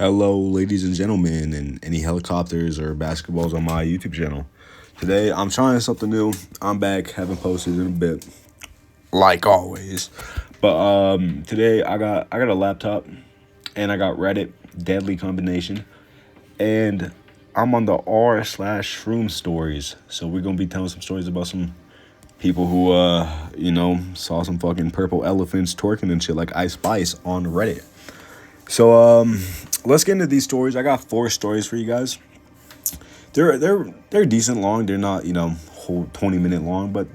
Hello, ladies and gentlemen, and any helicopters or basketballs on my YouTube channel. Today, I'm trying something new. I'm back, haven't posted in a bit, like always. But today I got a laptop, and I got Reddit, deadly combination, and I'm on the r/shroom stories. So we're gonna be telling some stories about some people who saw some fucking purple elephants twerking and shit like Ice Spice on Reddit. So let's get into these stories. I got 4 stories for you guys. They're decent long. They're not, whole 20-minute long, but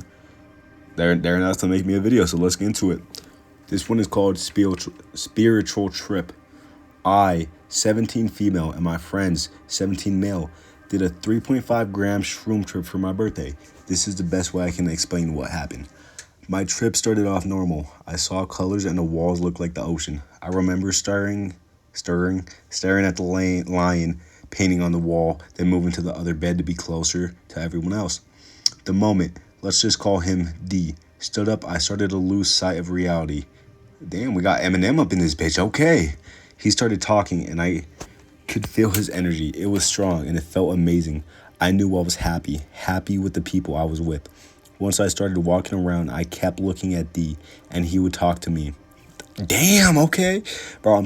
they're enough to make me a video. So let's get into it. This one is called Spiritual Trip. I, 17 female, and my friends, 17 male, did a 3.5 gram shroom trip for my birthday. This is the best way I can explain what happened. My trip started off normal. I saw colors and the walls looked like the ocean. I remember staring at the lion painting on the wall, then moving to the other bed to be closer to everyone else. The moment, let's just call him D, stood up, I started to lose sight of reality. Damn, we got Eminem up in this bitch. Okay. He started talking and I could feel his energy. It was strong and it felt amazing. I knew I was happy with the people I was with. Once I started walking around, I kept looking at D, and he would talk to me. Damn, okay, bro.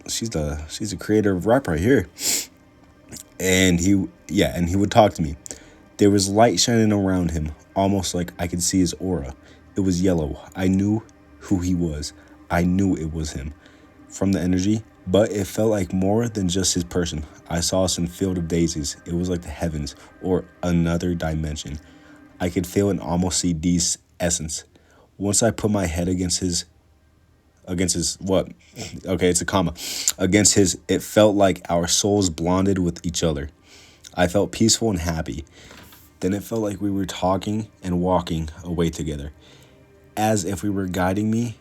She's the creator of rap right here. And he would talk to me. There was light shining around him, almost like I could see his aura. It was yellow. I knew who he was. I knew it was him from the energy, but it felt like more than just his person. I saw some field of daisies. It was like the heavens or another dimension. I could feel and almost see D's essence. Once I put my head against his what? Okay, it's a comma. Against his, it felt like our souls bonded with each other. I felt peaceful and happy. Then it felt like we were talking and walking away together, as if we were guiding me.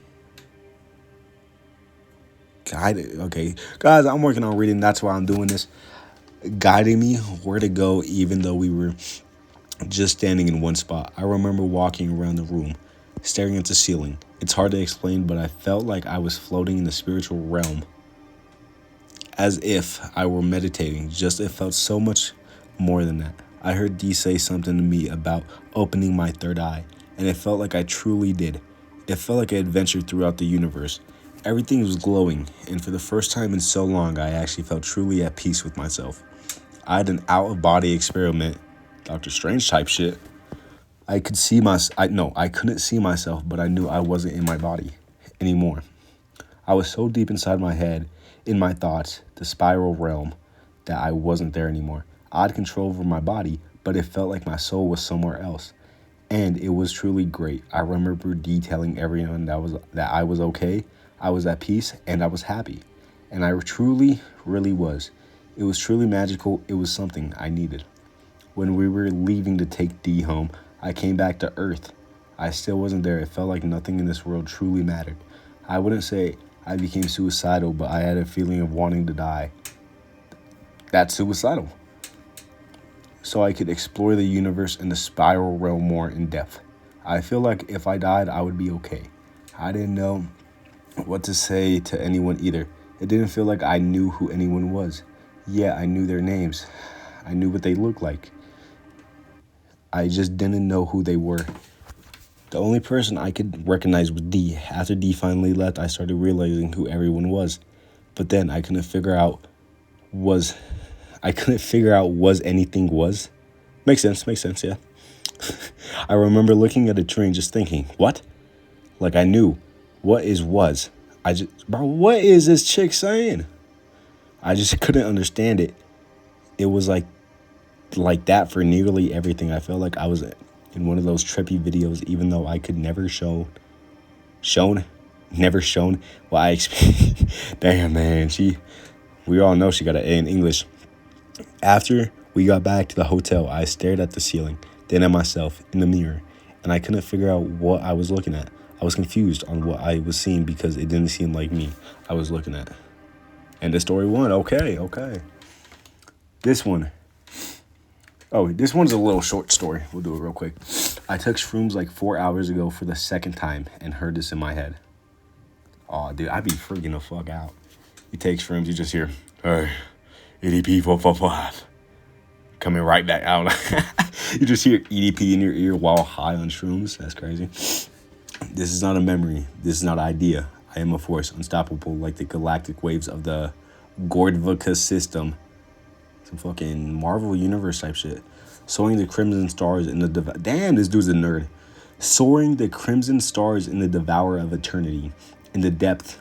Okay, guys, I'm working on reading. That's why I'm doing this. Guiding me where to go, even though we were just standing in one spot. I remember walking around the room, staring at the ceiling. It's hard to explain, but I felt like I was floating in the spiritual realm, as if I were meditating. Just it felt so much more than that. I heard D say something to me about opening my third eye, and it felt like I truly did. It felt like I adventured throughout the universe. Everything was glowing, and for the first time in so long, I actually felt truly at peace with myself. I had an out-of-body experiment, Doctor Strange type shit. I couldn't see myself, but I knew I wasn't in my body anymore. I was so deep inside my head, in my thoughts, the spiral realm, that I wasn't there anymore. I had control over my body, but it felt like my soul was somewhere else. And it was truly great. I remember detailing everyone that I was okay, I was at peace, and I was happy. And I truly, really was. It was truly magical. It was something I needed. When we were leaving to take D home, I came back to Earth. I still wasn't there. It felt like nothing in this world truly mattered. I wouldn't say I became suicidal, but I had a feeling of wanting to die. That's suicidal. So I could explore the universe and the spiral realm more in depth. I feel like if I died, I would be okay. I didn't know what to say to anyone either. It didn't feel like I knew who anyone was. Yeah, I knew their names. I knew what they looked like. I just didn't know who they were. The only person I could recognize was D. After D finally left, I started realizing who everyone was. But then I couldn't figure out was anything was. Makes sense, yeah. I remember looking at a tree and just thinking, what? Like I knew. What is was? Bro, what is this chick saying? I just couldn't understand it. It was like that for nearly everything. I felt like I was in one of those trippy videos, even though I could never shown what I experienced. Damn, man, we all know she got an A in English. After we got back to the hotel, I stared at the ceiling, then at myself in the mirror, and I couldn't figure out what I was looking at. I was confused on what I was seeing because it didn't seem like me I was looking at. And the story 1, okay. This one's a little short story. We'll do it real quick. I took shrooms like 4 hours ago for the second time and heard this in my head. Oh, dude, I'd be freaking the fuck out. You take shrooms, you just hear, Hey, EDP 445. Coming right back out. You just hear EDP in your ear while high on shrooms. That's crazy. This is not a memory. This is not an idea. I am a force, unstoppable like the galactic waves of the Gordvika system. Some fucking Marvel Universe type shit. Soaring the crimson stars in the... Damn, this dude's a nerd. Soaring the crimson stars in the devourer of eternity. In the depth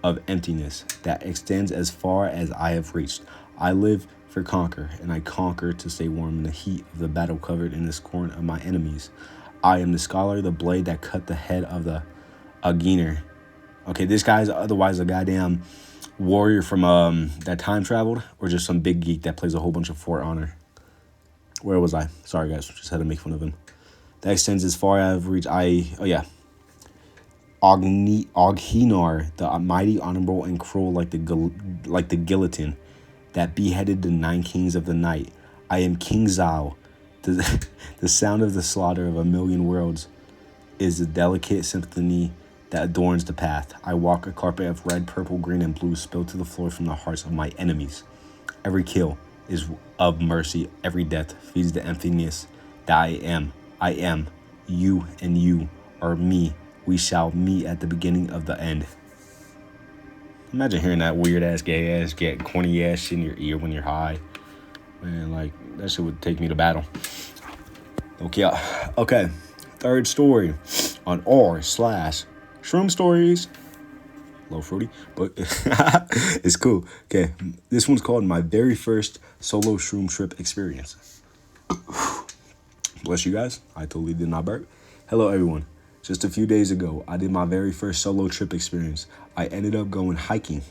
of emptiness that extends as far as I have reached. I live for conquer, and I conquer to stay warm in the heat of the battle covered in the scorn of my enemies. I am the scholar, the blade that cut the head of the Aginer. Okay, this guy's otherwise a goddamn warrior from that time traveled, or just some big geek that plays a whole bunch of For Honor. Where was I? Sorry guys, just had to make fun of him. That extends as far as I've reached. Oghinar, the mighty, honorable, and cruel like the guillotine that beheaded the 9 kings of the night. I am King Zhao. The sound of the slaughter of a million worlds is the delicate symphony that adorns the path. I walk a carpet of red, purple, green, and blue spilled to the floor from the hearts of my enemies. Every kill is of mercy. Every death feeds the emptiness that I am. I am. You and you are me. We shall meet at the beginning of the end. Imagine hearing that weird ass, gay ass, corny ass shit in your ear when you're high. Man, like, that shit would take me to battle. Okay. Third story on r/shroom stories. A little fruity, but it's cool. Okay, this one's called My Very First Solo Shroom Trip Experience. Bless you guys. I totally did not burp. Hello, everyone. Just a few days ago, I did my very first solo trip experience. I ended up going hiking.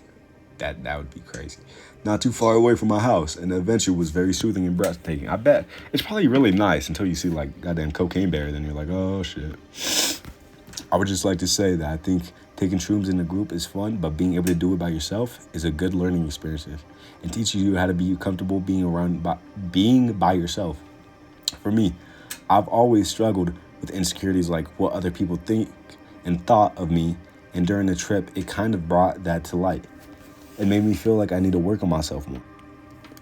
That would be crazy. Not too far away from my house, and the adventure was very soothing and breathtaking. I bet it's probably really nice until you see like goddamn Cocaine Bear, then you're like, oh shit. I would just like to say that I think taking shrooms in a group is fun, but being able to do it by yourself is a good learning experience and teaches you how to be comfortable being by yourself. For me, I've always struggled with insecurities like what other people think and thought of me, and during the trip, it kind of brought that to light. It made me feel like I need to work on myself more.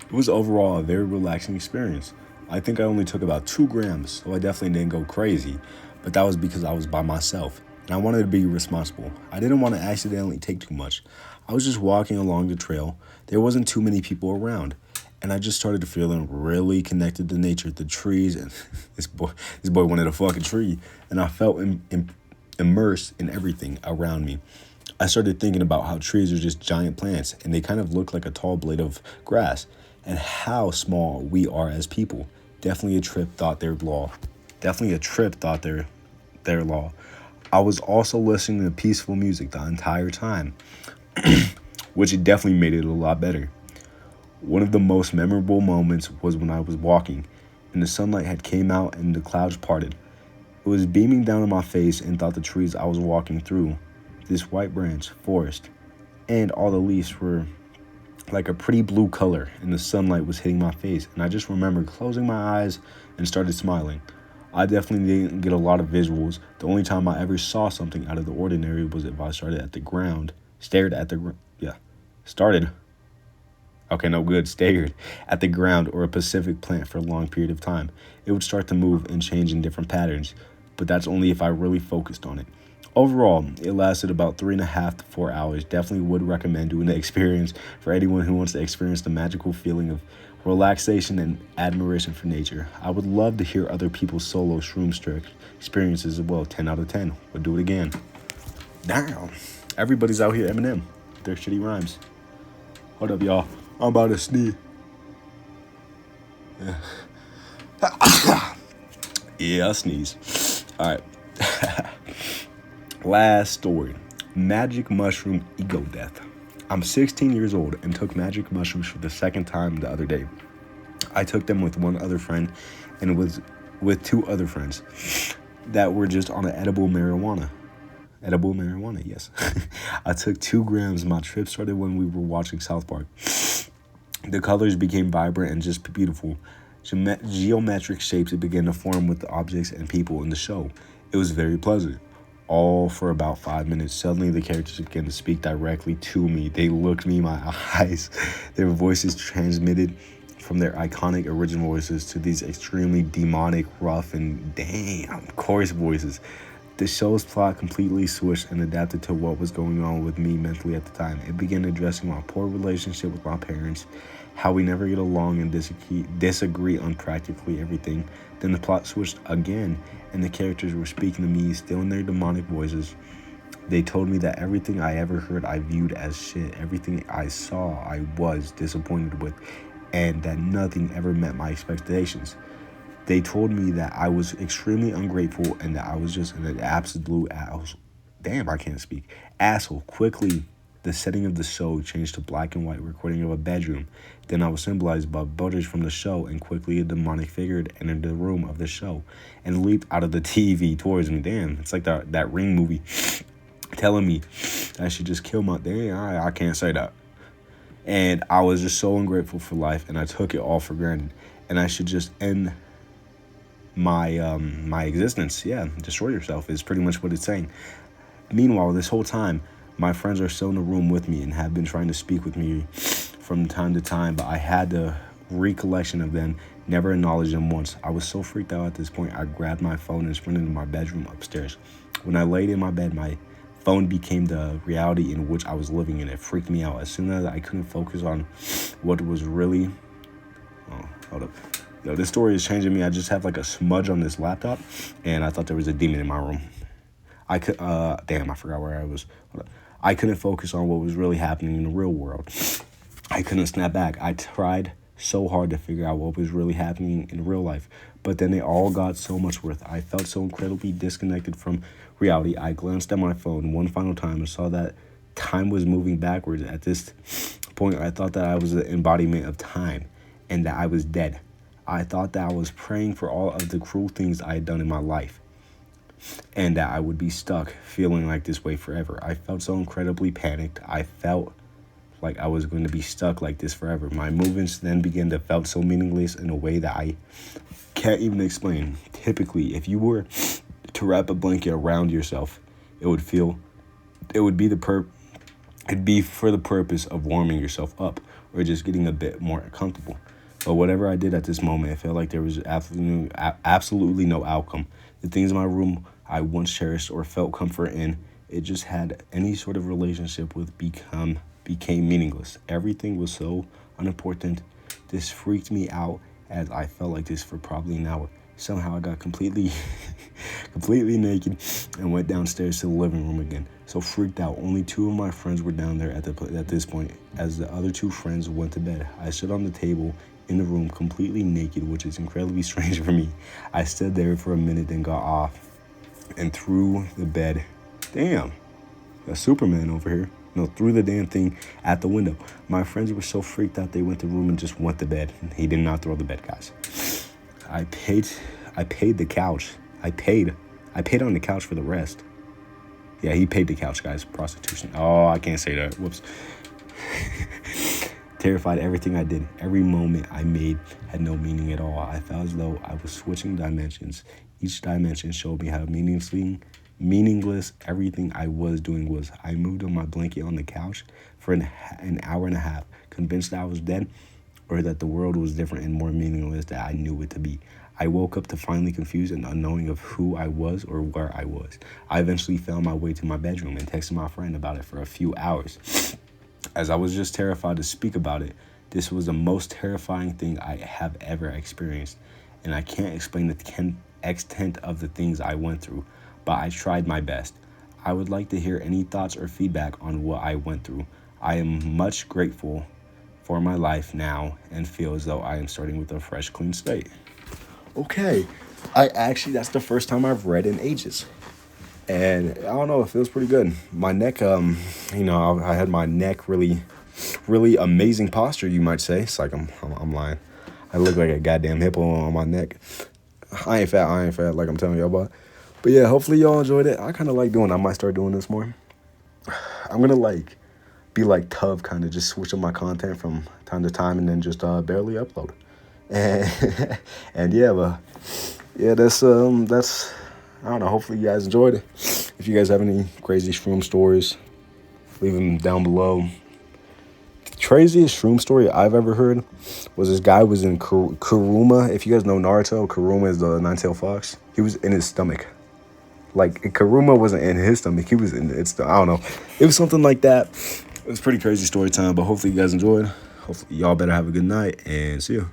It was overall a very relaxing experience. I think I only took about 2 grams, so I definitely didn't go crazy, but that was because I was by myself, and I wanted to be responsible. I didn't want to accidentally take too much. I was just walking along the trail. There wasn't too many people around, and I just started feeling really connected to nature, the trees, and this boy wanted a fucking tree, and I felt immersed in everything around me. I started thinking about how trees are just giant plants, and they kind of look like a tall blade of grass, and how small we are as people. Definitely a trip thought their law. I was also listening to peaceful music the entire time, which it definitely made it a lot better. One of the most memorable moments was when I was walking, and the sunlight had came out and the clouds parted. It was beaming down on my face and thought the trees I was walking through, this white branch forest, and all the leaves were like a pretty blue color, and the sunlight was hitting my face, and I just remember closing my eyes and started smiling. I definitely didn't get a lot of visuals. The only time I ever saw something out of the ordinary was if I stared at the ground, stared at the ground or a specific plant for a long period of time. It would start to move and change in different patterns, but that's only if I really focused on it. Overall, it lasted about 3.5 to 4 hours. Definitely would recommend doing the experience for anyone who wants to experience the magical feeling of relaxation and admiration for nature. I would love to hear other people's solo shroom trip experiences as well. 10 out of 10. Would do it again. Damn. Everybody's out here Eminem. Their shitty rhymes. Hold up, y'all. I'm about to sneeze. Yeah, I sneeze. All right. Last story. Magic mushroom ego death. I'm 16 years old and took magic mushrooms for the second time the other day. I took them with one other friend and with 2 other friends that were just on an edible marijuana. Edible marijuana, yes. I took 2 grams. My trip started when we were watching South Park. The colors became vibrant and just beautiful. Geometric shapes began to form with the objects and people in the show. It was very pleasant. all for about 5 minutes. Suddenly, the characters began to speak directly to me. They looked me in my eyes. Their voices transmitted from their iconic original voices to these extremely demonic, rough, and damn coarse voices. The show's plot completely switched and adapted to what was going on with me mentally at the time. It began addressing my poor relationship with my parents, how we never get along and disagree on practically everything. Then the plot switched again, and the characters were speaking to me, still in their demonic voices. They told me that everything I ever heard I viewed as shit. Everything I saw I was disappointed with, and that nothing ever met my expectations. They told me that I was extremely ungrateful and that I was just an absolute asshole. Damn, I can't speak. Asshole. Quickly, the setting of the show changed to black and white recording of a bedroom. Then I was symbolized by butters from the show, and quickly a demonic figure entered the room of the show and leaped out of the TV towards me. Damn, it's like that Ring movie telling me I should just kill my... Damn, I can't say that. And I was just so ungrateful for life, and I took it all for granted. And I should just end my existence. Yeah, destroy yourself is pretty much what it's saying. Meanwhile, this whole time, my friends are still in the room with me and have been trying to speak with me from time to time, but I had the recollection of them, never acknowledged them once. I was so freaked out at this point, I grabbed my phone and sprinted into my bedroom upstairs. When I laid in my bed, my phone became the reality in which I was living in. It freaked me out. As soon as I couldn't focus on what was really... Oh, hold up. Yo, this story is changing me. I just have like a smudge on this laptop, and I thought there was a demon in my room. I could, damn, I forgot where I was. I couldn't focus on what was really happening in the real world. I couldn't snap back. I tried so hard to figure out what was really happening in real life, but then it all got so much worse. I felt so incredibly disconnected from reality. I glanced at my phone one final time and saw that time was moving backwards. At this point, I thought that I was the embodiment of time and that I was dead. I thought that I was praying for all of the cruel things I had done in my life, and that I would be stuck feeling like this way forever. I felt so incredibly panicked. I felt like I was going to be stuck like this forever. My movements then began to felt so meaningless in a way that I can't even explain. Typically, if you were to wrap a blanket around yourself, it'd be for the purpose of warming yourself up or just getting a bit more comfortable. But whatever I did at this moment, it felt like there was absolutely no outcome. The things in my room I once cherished or felt comfort in, it just had any sort of relationship with became meaningless. Everything was so unimportant. This freaked me out as I felt like this for probably an hour. Somehow I got completely naked and went downstairs to the living room again. So freaked out. Only two of my friends were down there at this point. As the other two friends went to bed, I stood on the table in the room completely naked, which is incredibly strange for me. I stood there for a minute, then got off and threw the bed. Damn, a Superman over here. No, threw the damn thing at the window. My friends were so freaked out they went to the room and just went to bed. He did not throw the bed, guys. I paid the couch. I paid on the couch for the rest. Yeah, he paid the couch, guys. Prostitution. Oh, I can't say that. Whoops. Terrified, everything I did, every moment I made had no meaning at all. I felt as though I was switching dimensions. Each dimension showed me how meaningless everything I was doing was. I moved on my blanket on the couch for an hour and a half, convinced that I was dead or that the world was different and more meaningless than I knew it to be. I woke up to finally confused and unknowing of who I was or where I was. I eventually found my way to my bedroom and texted my friend about it for a few hours. As I was just terrified to speak about it, this was the most terrifying thing I have ever experienced, and I can't explain the extent of the things I went through, but I tried my best. I would like to hear any thoughts or feedback on what I went through. I am much grateful for my life now and feel as though I am starting with a fresh, clean slate. Okay, that's the first time I've read in ages. And I don't know, it feels pretty good. My neck, I had my neck really amazing posture, you might say. It's like I'm lying. I look like a goddamn hippo on my neck. I ain't fat, like I'm telling y'all about. But yeah, hopefully y'all enjoyed it. I kind of like doing it. I might start doing this more. I'm going to be like Tov, kind of just switch up my content from time to time and then just barely upload. And yeah, but yeah, that's I don't know. Hopefully you guys enjoyed it. If you guys have any crazy shroom stories, leave them down below. The craziest shroom story I've ever heard was this guy was in Kuruma. If you guys know Naruto, Kuruma is the nine-tailed fox. He was in his stomach. Like, Karuma wasn't in his stomach. He was in its, I don't know. It was something like that. It was pretty crazy story time, but hopefully you guys enjoyed. Hopefully y'all better have a good night and see you.